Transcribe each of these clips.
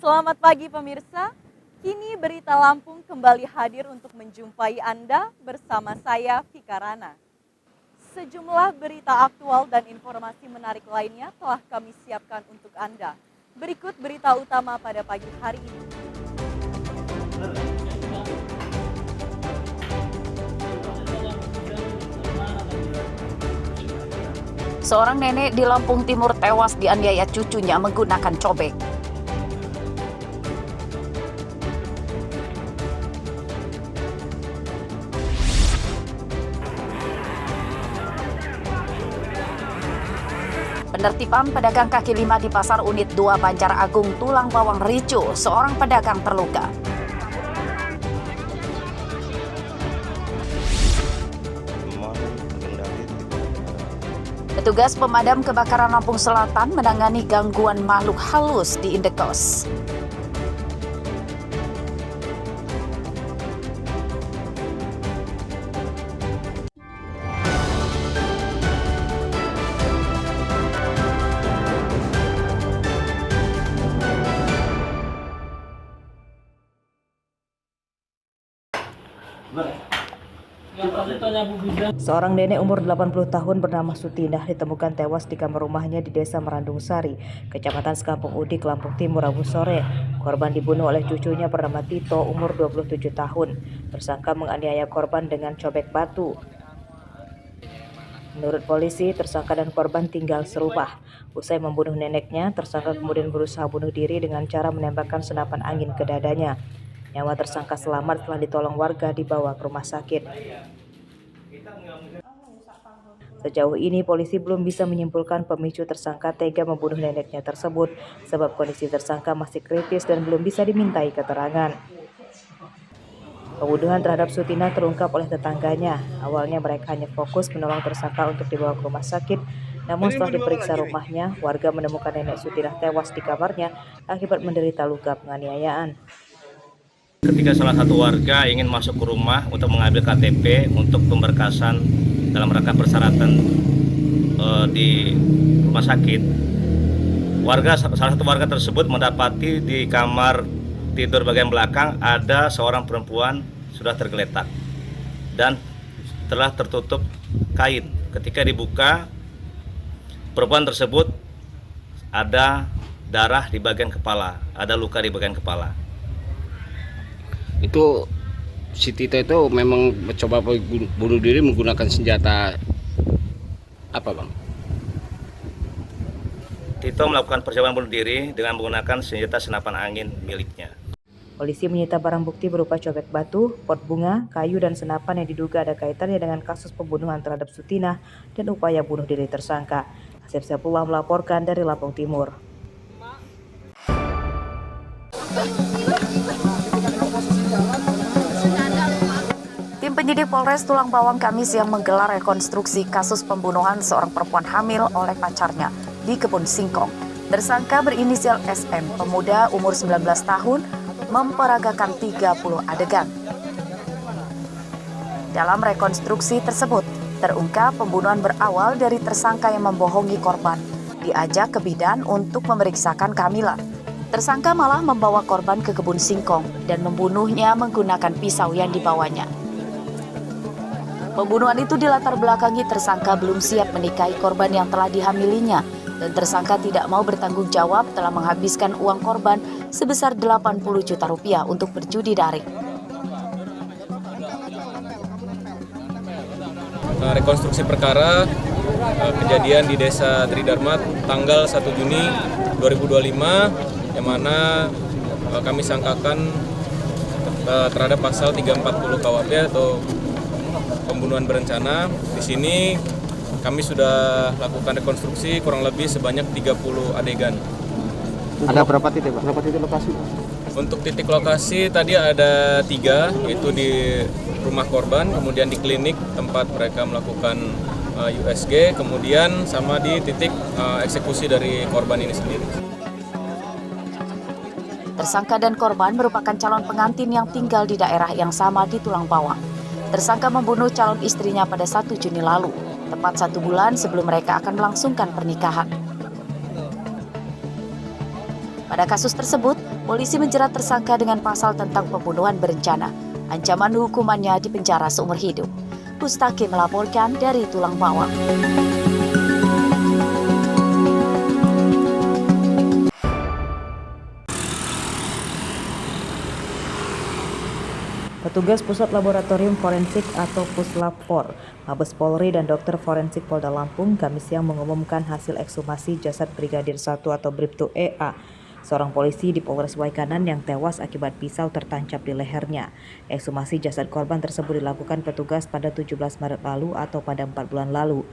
Selamat pagi pemirsa, kini Berita Lampung kembali hadir untuk menjumpai Anda bersama saya Vika Rana. Sejumlah berita aktual dan informasi menarik lainnya telah kami siapkan untuk Anda. Berikut berita utama pada pagi hari ini. Seorang nenek di Lampung Timur tewas dianiaya cucunya menggunakan cobek. Penertiban pedagang kaki lima di Pasar Unit 2 Banjar Agung Tulang Bawang ricuh, seorang pedagang terluka. Petugas pemadam kebakaran Lampung Selatan menangani gangguan makhluk halus di Indekos. Seorang nenek umur 80 tahun bernama Sutinah ditemukan tewas di kamar rumahnya di Desa Merandung Sari, Kecamatan Sekampung Udik, Lampung Timur, Rabu sore. Korban dibunuh oleh cucunya bernama Tito, umur 27 tahun. Tersangka menganiaya korban dengan cobek batu. Menurut polisi, tersangka dan korban tinggal serumah. Usai membunuh neneknya, tersangka kemudian berusaha bunuh diri dengan cara menembakkan senapan angin ke dadanya. Nyawa tersangka selamat setelah ditolong warga dibawa ke rumah sakit. Sejauh ini polisi belum bisa menyimpulkan pemicu tersangka tega membunuh neneknya tersebut sebab kondisi tersangka masih kritis dan belum bisa dimintai keterangan. Pembunuhan terhadap Sutina terungkap oleh tetangganya. Awalnya mereka hanya fokus menolong tersangka untuk dibawa ke rumah sakit, namun setelah diperiksa rumahnya, warga menemukan nenek Sutina tewas di kamarnya akibat menderita luka penganiayaan. Ketika salah satu warga ingin masuk ke rumah untuk mengambil KTP untuk pemberkasan dalam rangka persyaratan di rumah sakit, salah satu warga tersebut mendapati di kamar tidur bagian belakang ada seorang perempuan sudah tergeletak dan telah tertutup kain. Ketika dibuka, perempuan tersebut ada darah di bagian kepala, ada luka di bagian kepala. Itu si Tito itu memang mencoba bunuh diri menggunakan senjata apa, Bang? Tito melakukan percobaan bunuh diri dengan menggunakan senjata senapan angin miliknya. Polisi menyita barang bukti berupa cobek batu, pot bunga, kayu, dan senapan yang diduga ada kaitannya dengan kasus pembunuhan terhadap Sutinah dan upaya bunuh diri tersangka. Asep Sepullah melaporkan dari Lampung Timur. Tim penyidik Polres Tulang Bawang Kamis yang menggelar rekonstruksi kasus pembunuhan seorang perempuan hamil oleh pacarnya di Kebun Singkong. Tersangka berinisial SM, pemuda umur 19 tahun, memperagakan 30 adegan. Dalam rekonstruksi tersebut, terungkap pembunuhan berawal dari tersangka yang membohongi korban, diajak ke bidan untuk memeriksakan kehamilan. Tersangka malah membawa korban ke Kebun Singkong dan membunuhnya menggunakan pisau yang dibawanya. Pembunuhan itu dilatar belakangi tersangka belum siap menikahi korban yang telah dihamilinya dan tersangka tidak mau bertanggung jawab telah menghabiskan uang korban sebesar 80 juta rupiah untuk berjudi daring. Rekonstruksi perkara kejadian di Desa Tridharma tanggal 1 Juni 2025 yang mana kami sangkakan terhadap pasal 340 KUHP atau pembunuhan berencana. Di sini kami sudah lakukan rekonstruksi kurang lebih sebanyak 30 adegan. Ada berapa titik, Pak? Berapa titik lokasi? Untuk titik lokasi tadi ada 3, yaitu di rumah korban, kemudian di klinik tempat mereka melakukan USG, kemudian sama di titik eksekusi dari korban ini sendiri. Tersangka dan korban merupakan calon pengantin yang tinggal di daerah yang sama di Tulang Bawang. Tersangka membunuh calon istrinya pada 1 Juni lalu, tepat 1 bulan sebelum mereka akan melangsungkan pernikahan. Pada kasus tersebut, polisi menjerat tersangka dengan pasal tentang pembunuhan berencana. Ancaman hukumannya dipenjara seumur hidup. Mustaqim melaporkan dari Tulang Bawang. Petugas Pusat Laboratorium Forensik atau Puslap-4, Mabes Polri dan dokter forensik Polda Lampung Kamis siang mengumumkan hasil ekshumasi jasad Brigadir 1 atau Bribtu EA, seorang polisi di Polres Waikanan yang tewas akibat pisau tertancap di lehernya. Ekshumasi jasad korban tersebut dilakukan petugas pada 17 Maret lalu atau pada 4 bulan lalu.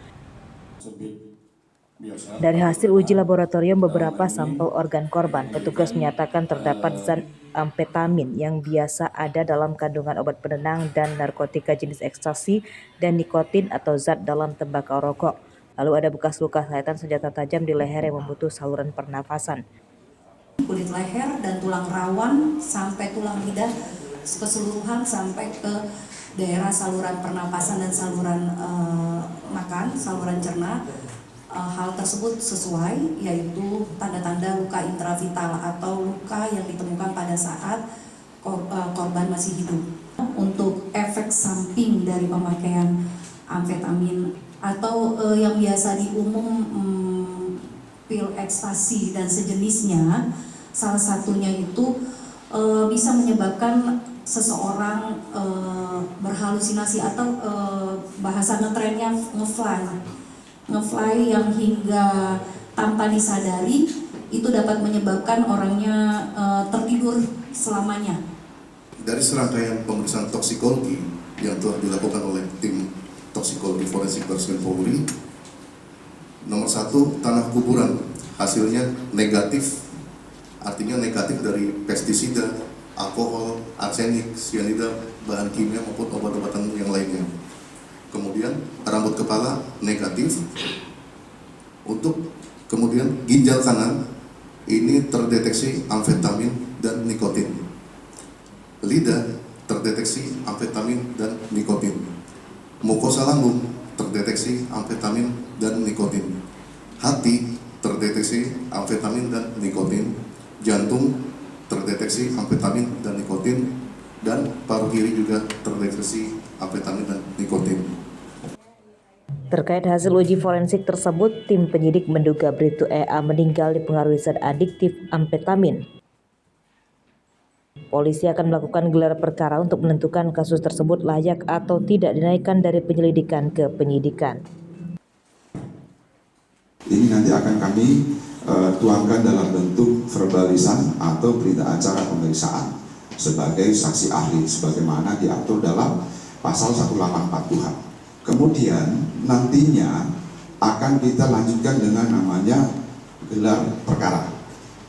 Dari hasil uji laboratorium beberapa sampel organ korban, petugas menyatakan terdapat zat amfetamin yang biasa ada dalam kandungan obat penenang dan narkotika jenis ekstasi dan nikotin atau zat dalam tembakau rokok. Lalu ada bekas luka sayatan senjata tajam di leher yang memutus saluran pernafasan. Kulit leher dan tulang rawan sampai tulang lidah keseluruhan sampai ke daerah saluran pernapasan dan saluran makan, saluran cerna. Hal tersebut sesuai, yaitu tanda-tanda luka intravital atau luka yang ditemukan pada saat korban masih hidup. Untuk efek samping dari pemakaian amfetamin atau yang biasa di umum pil ekstasi dan sejenisnya, salah satunya itu bisa menyebabkan seseorang berhalusinasi atau bahasa ngetrennya ngefly yang hingga tanpa disadari itu dapat menyebabkan orangnya tertidur selamanya. Dari serangkaian pemeriksaan toksikologi yang telah dilakukan oleh tim toksikologi forensik Baris Polri, nomor 1, tanah kuburan hasilnya negatif, artinya negatif dari pestisida, alkohol, arsenik, sianida, bahan kimia maupun obat-obatan yang lainnya. Kemudian rambut kepala negatif. Untuk kemudian ginjal kanan ini terdeteksi amfetamin dan nikotin. Lidah terdeteksi amfetamin dan nikotin. Mukosa lambung terdeteksi amfetamin dan nikotin. Hati terdeteksi amfetamin dan nikotin. Jantung terdeteksi amfetamin dan nikotin. Dan paru kiri juga terdeteksi amfetamin dan nikotin. Terkait hasil uji forensik tersebut, tim penyidik menduga Bribtu EA meninggal dipengaruhi zat adiktif amfetamin. Polisi akan melakukan gelar perkara untuk menentukan kasus tersebut layak atau tidak dinaikkan dari penyelidikan ke penyidikan. Ini nanti akan kami tuangkan dalam bentuk verbalisan atau berita acara pemeriksaan sebagai saksi ahli sebagaimana diatur dalam pasal 184 KUHP. Kemudian nantinya akan kita lanjutkan dengan namanya gelar perkara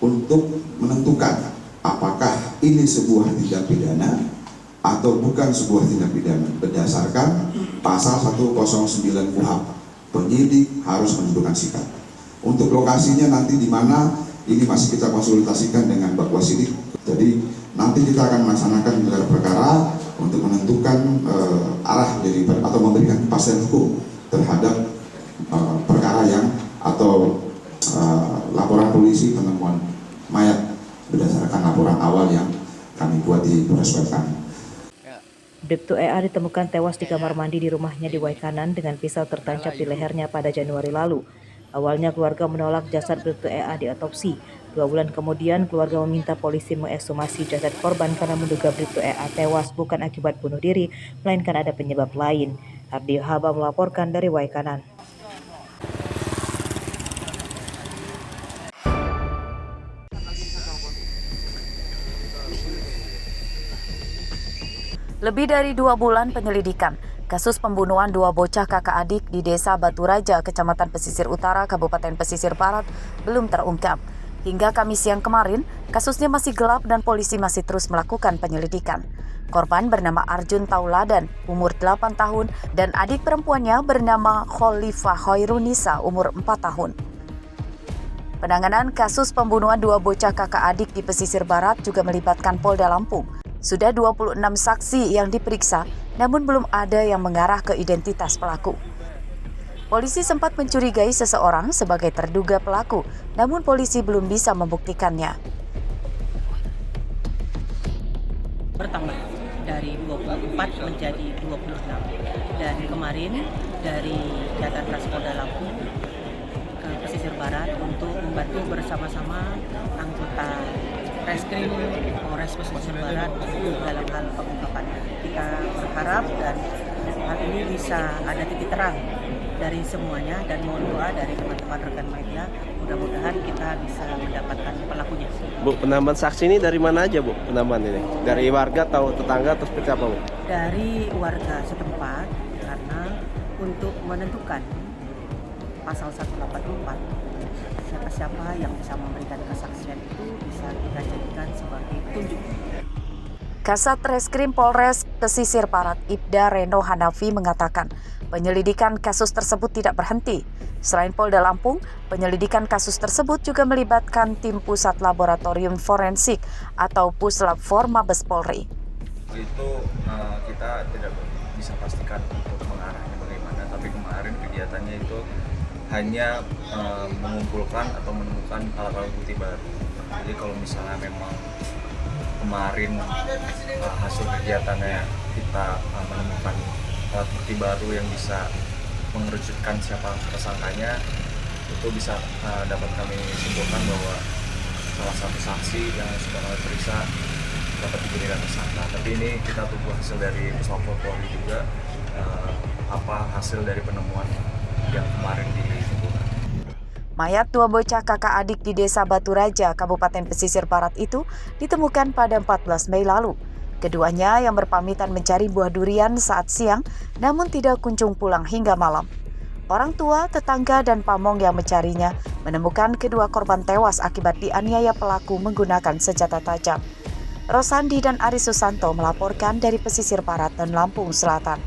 untuk menentukan apakah ini sebuah tindak pidana atau bukan sebuah tindak pidana berdasarkan pasal 109 KUHP. Penyidik harus menentukan sikap. Untuk lokasinya nanti di mana ini masih kita konsultasikan dengan Bapak Wasidik. Jadi nanti kita akan melaksanakan gelar perkara untuk menentukan arah dari atau memberikan kepastian hukum terhadap perkara yang atau laporan polisi penemuan mayat berdasarkan laporan awal yang kami buat di Polres Waikanan. Bribtu EA ditemukan tewas di kamar mandi di rumahnya di Waikanan dengan pisau tertancap di lehernya pada Januari lalu. Awalnya keluarga menolak jasad Bribtu EA diotopsi. 2 bulan kemudian keluarga meminta polisi mengekshumasi jasad korban karena menduga Bribtu EA tewas bukan akibat bunuh diri, melainkan ada penyebab lain. Ardi Haba melaporkan dari Waikanan. Lebih dari 2 bulan penyelidikan, kasus pembunuhan 2 bocah kakak adik di Desa Batu Raja, Kecamatan Pesisir Utara, Kabupaten Pesisir Barat belum terungkap. Hingga Kamis siang kemarin, kasusnya masih gelap dan polisi masih terus melakukan penyelidikan. Korban bernama Arjun Tauladan, umur 8 tahun, dan adik perempuannya bernama Khalifah Hoirunisa, umur 4 tahun. Penanganan kasus pembunuhan 2 bocah kakak adik di Pesisir Barat juga melibatkan Polda Lampung. Sudah 26 saksi yang diperiksa, namun belum ada yang mengarah ke identitas pelaku. Polisi sempat mencurigai seseorang sebagai terduga pelaku, namun polisi belum bisa membuktikannya. bertambah dari 24 menjadi 26. Dan kemarin dari Jatan Ras Polda Lampung ke pesisir barat untuk membantu bersama-sama anggota Reskrim Polres Pesisir Barat dalam hal pengungkapannya. Kita berharap dan hal ini bisa ada titik terang dari semuanya, dan mohon doa dari teman-teman rekan media, mudah-mudahan kita bisa mendapatkan pelakunya. Bu, penambahan saksi ini dari mana aja, Bu? Penambahan ini dari warga atau tetangga atau seperti apa, Bu? Dari warga setempat, karena untuk menentukan pasal 184 siapa-siapa yang bisa memberikan kesaksian itu bisa kita jadikan sebagai petunjuk. Kasat Reskrim Polres Pesisir Barat Ibda Reno Hanafi mengatakan penyelidikan kasus tersebut tidak berhenti. Selain Polda Lampung, penyelidikan kasus tersebut juga melibatkan tim Pusat Laboratorium Forensik atau Puslab For Mabes Polri. Itu kita tidak bisa pastikan untuk mengarahnya bagaimana, tapi kemarin kegiatannya itu hanya mengumpulkan atau menemukan alat-alat bukti baru. Jadi kalau misalnya memang kemarin hasil kegiatannya kita menemukan alat bukti baru yang bisa mengerucutkan siapa tersangkanya, itu bisa dapat kami simpulkan bahwa salah satu saksi yang sudah kami periksa dapat dijadikan tersangka. Tapi ini kita tunggu hasil dari Puslap Polri juga, apa hasil dari penemuan yang kemarin disimpulkan. Mayat dua bocah kakak adik di Desa Batu Raja, Kabupaten Pesisir Barat itu ditemukan pada 14 Mei lalu. Keduanya yang berpamitan mencari buah durian saat siang, namun tidak kunjung pulang hingga malam. Orang tua, tetangga, dan pamong yang mencarinya menemukan kedua korban tewas akibat dianiaya pelaku menggunakan senjata tajam. Rosandi dan Ari Susanto melaporkan dari Pesisir Barat dan Lampung Selatan.